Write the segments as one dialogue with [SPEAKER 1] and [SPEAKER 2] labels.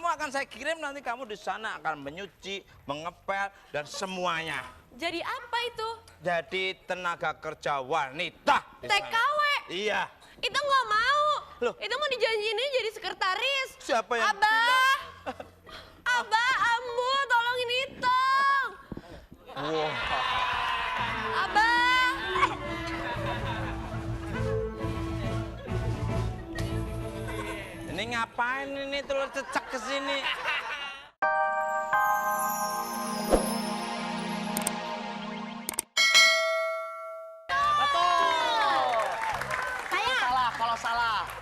[SPEAKER 1] akan saya kirim, nanti kamu di sana akan menyuci, mengepel, dan semuanya.
[SPEAKER 2] Jadi apa itu?
[SPEAKER 1] Jadi tenaga kerja wanita.
[SPEAKER 2] TKW?
[SPEAKER 1] Iya.
[SPEAKER 2] Itu nggak mau.
[SPEAKER 1] Loh?
[SPEAKER 2] Itu mau dijanjiin jadi sekretaris.
[SPEAKER 1] Siapa yang
[SPEAKER 2] Abah! Abah, Ambu, tolongin Itong.
[SPEAKER 1] Wah.
[SPEAKER 2] Abah!
[SPEAKER 1] Ini ngapain ini telur cecak ke sini?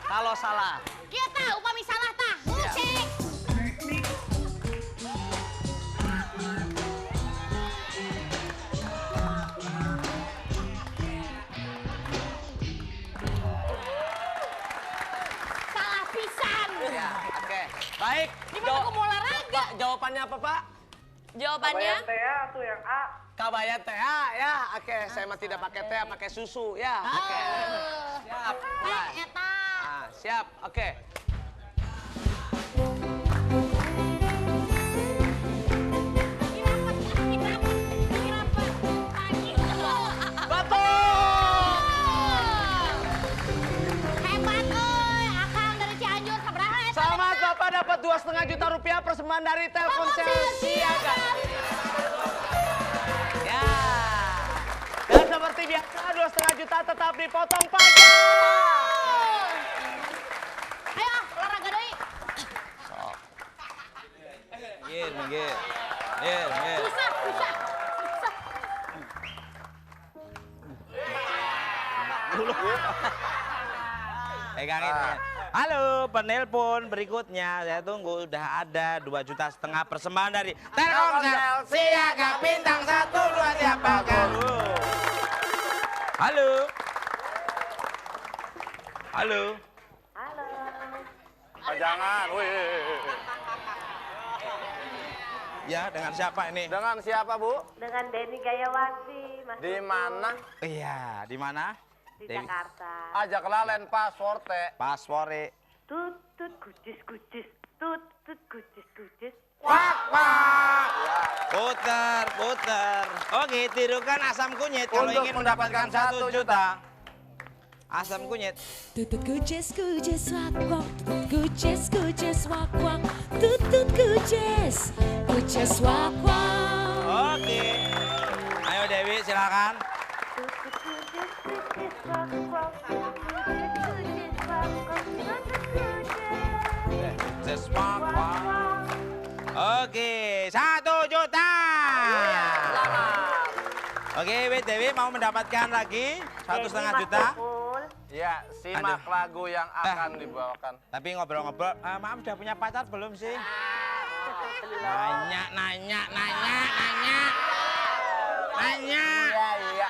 [SPEAKER 3] Kalau salah.
[SPEAKER 4] Kita upami salah tah, musik. Salah pisan.
[SPEAKER 3] Ya, oke. Baik.
[SPEAKER 4] Gimana aku mau olahraga?
[SPEAKER 3] Pak, jawabannya apa, Pak?
[SPEAKER 2] Jawabannya?
[SPEAKER 5] tuh yang A.
[SPEAKER 3] Kabayan teh ya. Oke, saya mah tidak pakai teh, pakai susu ya. Oke. Siap. Mulai.
[SPEAKER 4] Eta.
[SPEAKER 3] Ah, siap. Oke.
[SPEAKER 4] Hebat euy, Akang dari Cianjur sabaraha eta?
[SPEAKER 3] Selamat Bapak dapat 2,5 juta rupiah persembahan dari Telkomsel Siaga. Ya. Dan seperti biasa 2,5 juta tetap dipotong pajak.
[SPEAKER 4] Ayo olahraga deui.
[SPEAKER 1] Minggir.
[SPEAKER 4] Susah.
[SPEAKER 1] Pegangin. Halo, penelpon berikutnya. Saya tunggu, udah ada 2,5 juta persembahan dari Telkomsel Siaga bintang 1 2 tiap pekan. Halo. Halo.
[SPEAKER 5] Jangan,
[SPEAKER 1] Ya, dengan siapa ini?
[SPEAKER 5] Dengan siapa, Bu?
[SPEAKER 6] Dengan Denny Gayawati, Mas.
[SPEAKER 5] Di mana?
[SPEAKER 1] Iya, di mana?
[SPEAKER 6] Di Jakarta.
[SPEAKER 5] Ajak lalen password teh.
[SPEAKER 1] Paspore.
[SPEAKER 6] Tutut kucis.
[SPEAKER 1] Wak. Puter. Oke, tirukan asam kunyit kalau
[SPEAKER 5] Untuk
[SPEAKER 1] ingin mendapatkan 1 juta. Asam kunyit.
[SPEAKER 7] Tutut kuces wak wak, kuces wak wak, tutut kuces wak wak.
[SPEAKER 1] Oke. Ayo Dewi, silakan.
[SPEAKER 6] Tutut kucis wak wak.
[SPEAKER 1] Just walk. Oke, 1 juta. Oke, Dewi mau mendapatkan lagi 1,5 juta.
[SPEAKER 5] Ya, simak
[SPEAKER 1] Aduh.
[SPEAKER 5] lagu yang akan dibawakan.
[SPEAKER 1] Tapi ngobrol-ngobrol, maaf udah punya pacar belum sih? Nanya.
[SPEAKER 5] Iya.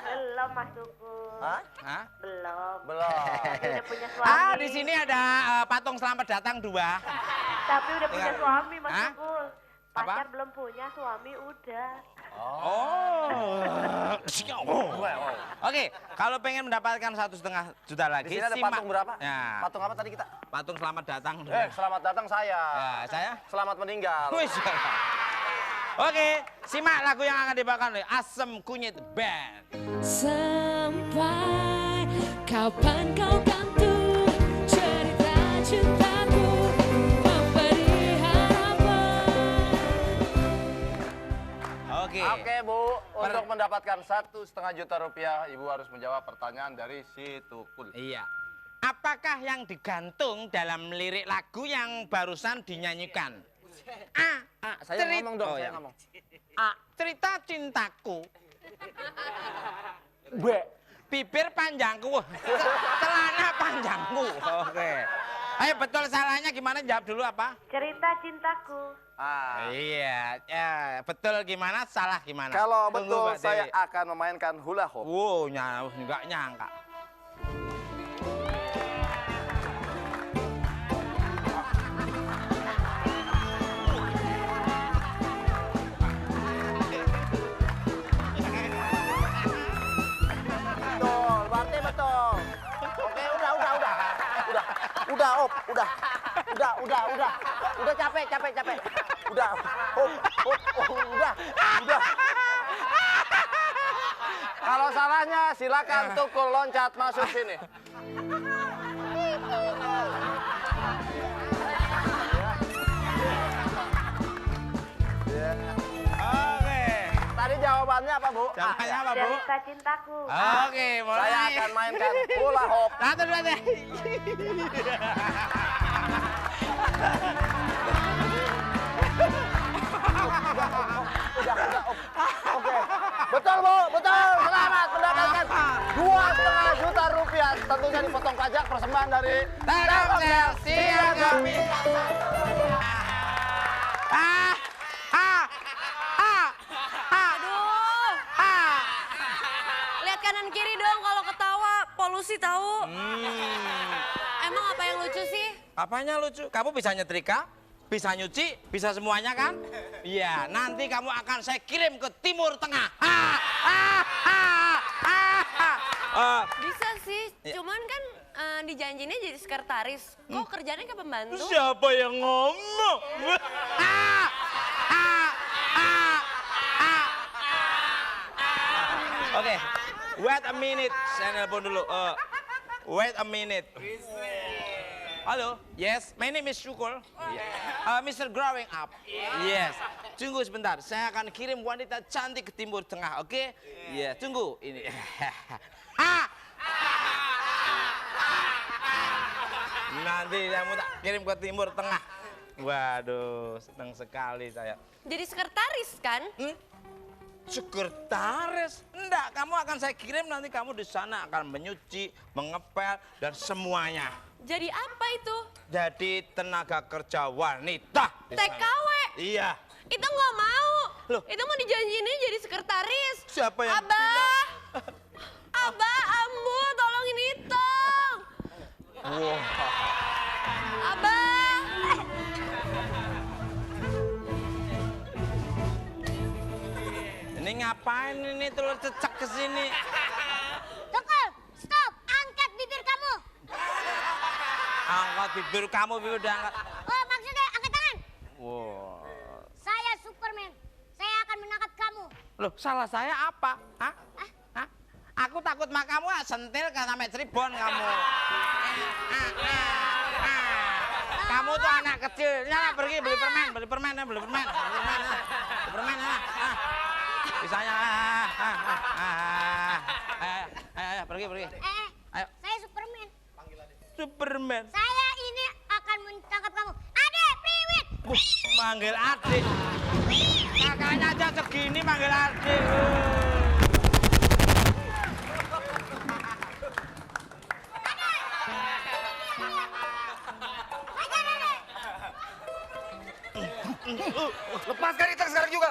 [SPEAKER 6] Belum, Mas Tukul.
[SPEAKER 1] Hah?
[SPEAKER 6] Belum.
[SPEAKER 5] Belum.
[SPEAKER 6] Udah punya suami.
[SPEAKER 1] Di sini ada patung selamat datang 2.
[SPEAKER 6] Tapi udah punya
[SPEAKER 1] Tinggal-
[SPEAKER 6] suami, Mas
[SPEAKER 1] Hah?
[SPEAKER 6] Tukul.
[SPEAKER 1] Apa?
[SPEAKER 6] Pacar belum punya, suami udah.
[SPEAKER 1] Oh. Oke, kalau pengen mendapatkan 1,5 juta
[SPEAKER 5] Di
[SPEAKER 1] lagi,
[SPEAKER 5] sini ada
[SPEAKER 1] simak.
[SPEAKER 5] patung berapa?
[SPEAKER 1] Ya,
[SPEAKER 5] Patung apa tadi kita?
[SPEAKER 1] patung selamat datang.
[SPEAKER 5] Selamat datang saya.
[SPEAKER 1] Ya, saya.
[SPEAKER 5] Selamat meninggal.
[SPEAKER 1] Wih, oke, simak lagu yang akan dibawakan oleh Asam Kunyit Band.
[SPEAKER 7] Sampai kapan kau gantung cerita cintaku memberi harapan.
[SPEAKER 5] Oke, Bu. Untuk mendapatkan 1,5 juta rupiah, Ibu harus menjawab pertanyaan dari si Tukul.
[SPEAKER 1] Iya. Apakah yang digantung dalam lirik lagu yang barusan dinyanyikan? A.
[SPEAKER 5] Saya ngomong dong, saya ngomong.
[SPEAKER 1] A. Cerita cintaku.
[SPEAKER 5] B.
[SPEAKER 1] Bibir panjangku. Celana panjangku. Oke. Ayo betul salahnya gimana? Jawab dulu apa?
[SPEAKER 6] Cerita cintaku.
[SPEAKER 1] Iya, ya betul gimana? Salah gimana?
[SPEAKER 5] Kalau
[SPEAKER 1] Tunggu,
[SPEAKER 5] betul,
[SPEAKER 1] Mbak
[SPEAKER 5] saya
[SPEAKER 1] Dewi.
[SPEAKER 5] akan memainkan hula hoop.
[SPEAKER 1] Wow, nggak nyangka.
[SPEAKER 5] Betul, berarti betul. Oke, udah. Udah capek. Udah. Udah. Kalau salahnya silakan Tukul loncat masuk sini.
[SPEAKER 1] Oke.
[SPEAKER 5] Tadi jawabannya apa, Bu?
[SPEAKER 1] Jawabannya apa, Bu?
[SPEAKER 6] Cerita cintaku.
[SPEAKER 1] Oke, mulai.
[SPEAKER 5] Saya akan mainkan hula hoop.
[SPEAKER 1] Satu, dua, tiga.
[SPEAKER 5] Oke. Betul, Bu. Betul. Selamat mendapatkan 2,5 juta rupiah. Tentunya dipotong pajak persembahan dari
[SPEAKER 1] Telkomsel Siaga Bintang.
[SPEAKER 2] Aduh. Lihat kanan kiri dong kalau ketawa, polusi tahu. Emang apa yang lucu sih?
[SPEAKER 1] Apanya lucu? Kamu bisa nyetrika, bisa nyuci, bisa semuanya kan? Iya, nanti kamu akan saya kirim ke Timur Tengah.
[SPEAKER 2] Bisa sih,
[SPEAKER 1] Ya.
[SPEAKER 2] cuman kan dijanjinya jadi sekretaris. Kok kerjanya ke pembantu?
[SPEAKER 1] Siapa yang ngomong? Oke, wait a minute. Saya nelpon dulu. Wait a minute. Halo, yes, my name is Syukul. Mr. Growing Up. Yes, tunggu sebentar. Saya akan kirim wanita cantik ke Timur Tengah, oke? Iya, tunggu. Ini. Nanti kamu tak kirim ke Timur Tengah. Waduh, senang sekali saya.
[SPEAKER 2] Jadi sekretaris kan?
[SPEAKER 1] Sekretaris? Enggak, kamu akan saya kirim, nanti kamu di sana akan menyuci, mengepel, dan semuanya.
[SPEAKER 2] Jadi apa itu?
[SPEAKER 1] Jadi tenaga kerja wanita. di sana.
[SPEAKER 2] TKW?
[SPEAKER 1] Iya.
[SPEAKER 2] Itu nggak mau.
[SPEAKER 1] Loh?
[SPEAKER 2] Itu mau dijanjiinnya jadi sekretaris.
[SPEAKER 1] Siapa yang
[SPEAKER 2] Abah. Abah, Ambu, tolongin Itong.
[SPEAKER 1] Wah.
[SPEAKER 2] Abah.
[SPEAKER 1] Ini ngapain ini telur cecak ke sini?
[SPEAKER 4] Tukul, stop, angkat bibir kamu.
[SPEAKER 1] Angkat bibir kamu, bibir udah angkat.
[SPEAKER 4] Oh, maksudnya angkat tangan.
[SPEAKER 1] Wow.
[SPEAKER 4] Saya Superman. Saya akan menangkap kamu.
[SPEAKER 1] Loh, salah saya apa? Hah? Hah? Aku takut mak kamu sentil kan sampai ceribon kamu. Kamu tuh anak kecil. Nah, pergi beli permen. Bisanya. Ayo, pergi. Ayo.
[SPEAKER 4] Saya Superman.
[SPEAKER 1] Superman.
[SPEAKER 4] Saya ini akan menangkap kamu. Ade, priwit.
[SPEAKER 1] Manggil adik. Kakaknya aja segini manggil adik.
[SPEAKER 5] Lepaskan Itang sekarang juga.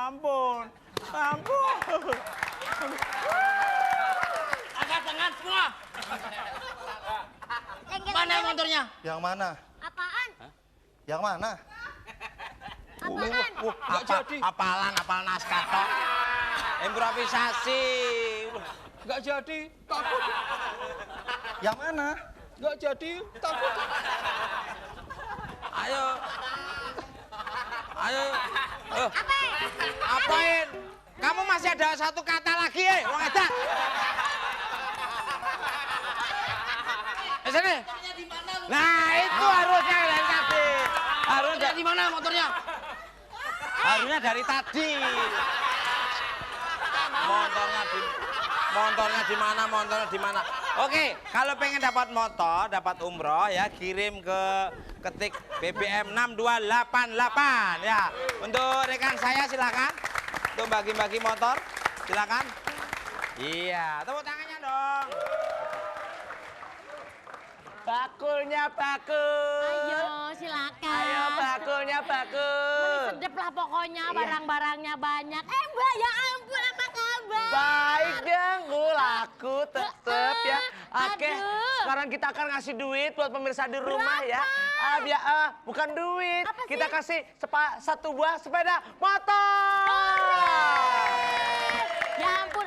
[SPEAKER 1] Ampun. Angkat tangan semua. Mana motornya?
[SPEAKER 5] Yang mana?
[SPEAKER 4] Apaan?
[SPEAKER 5] Yang mana?
[SPEAKER 4] Apaan?
[SPEAKER 1] Apal naskah tok. Improvisasi.
[SPEAKER 3] Nggak jadi, takut.
[SPEAKER 5] Yang mana?
[SPEAKER 3] Nggak jadi, takut.
[SPEAKER 1] Ayo. Apain? Kamu masih ada satu kata lagi, wong edan. Sini. Nah, itu harusnya dari tadi. Harusnya di mana motornya? Harusnya dari tadi. Motornya di mana? Oke, kalau pengen dapat motor, dapat umroh ya, kirim ke ketik BBM 6288 ya. Untuk rekan saya silakan. Untuk bagi-bagi motor, silakan. Iya, tepuk tangannya dong.
[SPEAKER 3] Bakulnya bakul.
[SPEAKER 4] Ayo, silakan.
[SPEAKER 3] Ayo bakulnya bakul.
[SPEAKER 4] Sedep lah pokoknya, barang-barangnya banyak. Mbak, ya ampun, apa kabar?
[SPEAKER 3] Baik dong, laku tetep ya. Oke,
[SPEAKER 4] Aduh.
[SPEAKER 3] sekarang kita akan ngasih duit buat pemirsa di rumah ya. Bukan duit,
[SPEAKER 4] Apa sih?
[SPEAKER 3] kita kasih satu buah sepeda motor.
[SPEAKER 4] Ya ampun.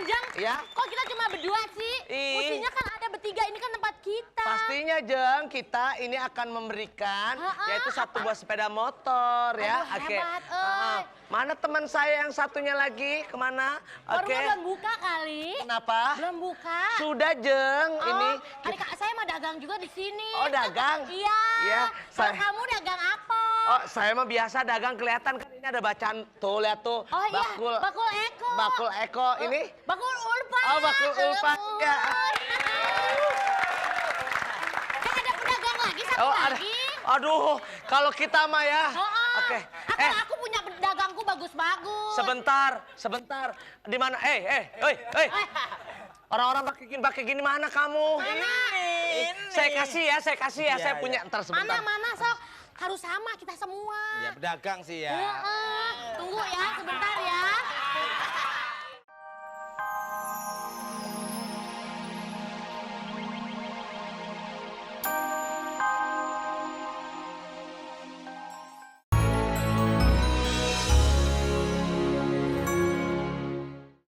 [SPEAKER 4] Jang.
[SPEAKER 3] Ya.
[SPEAKER 4] Kok kita cuma berdua sih?
[SPEAKER 3] Ih.
[SPEAKER 4] Mestinya kan ada bertiga, ini kan tempat kita.
[SPEAKER 3] Pastinya Jeng, kita ini akan memberikan yaitu satu buah sepeda motor ya.
[SPEAKER 4] Aduh, hebat, euy.
[SPEAKER 3] Mana teman saya yang satunya lagi? Kemana?
[SPEAKER 4] Warungnya belum buka kali.
[SPEAKER 3] Kenapa?
[SPEAKER 4] Belum buka.
[SPEAKER 3] Sudah Jeng, ini.
[SPEAKER 4] Adik saya mah dagang juga di sini.
[SPEAKER 3] Oh, dagang?
[SPEAKER 4] Iya.
[SPEAKER 3] Iya,
[SPEAKER 4] Kalau
[SPEAKER 3] saya-
[SPEAKER 4] kamu dagang apa?
[SPEAKER 3] Oh, saya mah biasa dagang, kelihatan kan ini ada bacaan tuh, lihat tuh.
[SPEAKER 4] Oh iya, bakul Eko.
[SPEAKER 3] Bakul Eko ini.
[SPEAKER 4] Bakul Ulfa.
[SPEAKER 3] Oh, bakul Ulfa. Ya.
[SPEAKER 4] Ada pedagang lagi, satu
[SPEAKER 3] Oh, ada.
[SPEAKER 4] lagi.
[SPEAKER 3] Aduh, kalau kita mah ya. Oke.
[SPEAKER 4] Aku punya pedagangku bagus-bagus.
[SPEAKER 3] Sebentar. Di mana? Orang-orang pakai gini mana kamu?
[SPEAKER 4] Mana?
[SPEAKER 3] Saya kasih ya.
[SPEAKER 1] Iya,
[SPEAKER 3] Saya punya ntar sebentar.
[SPEAKER 4] Mana sok? Harus sama kita semua.
[SPEAKER 1] Ya pedagang sih ya.
[SPEAKER 4] Tunggu ya, sebentar ya.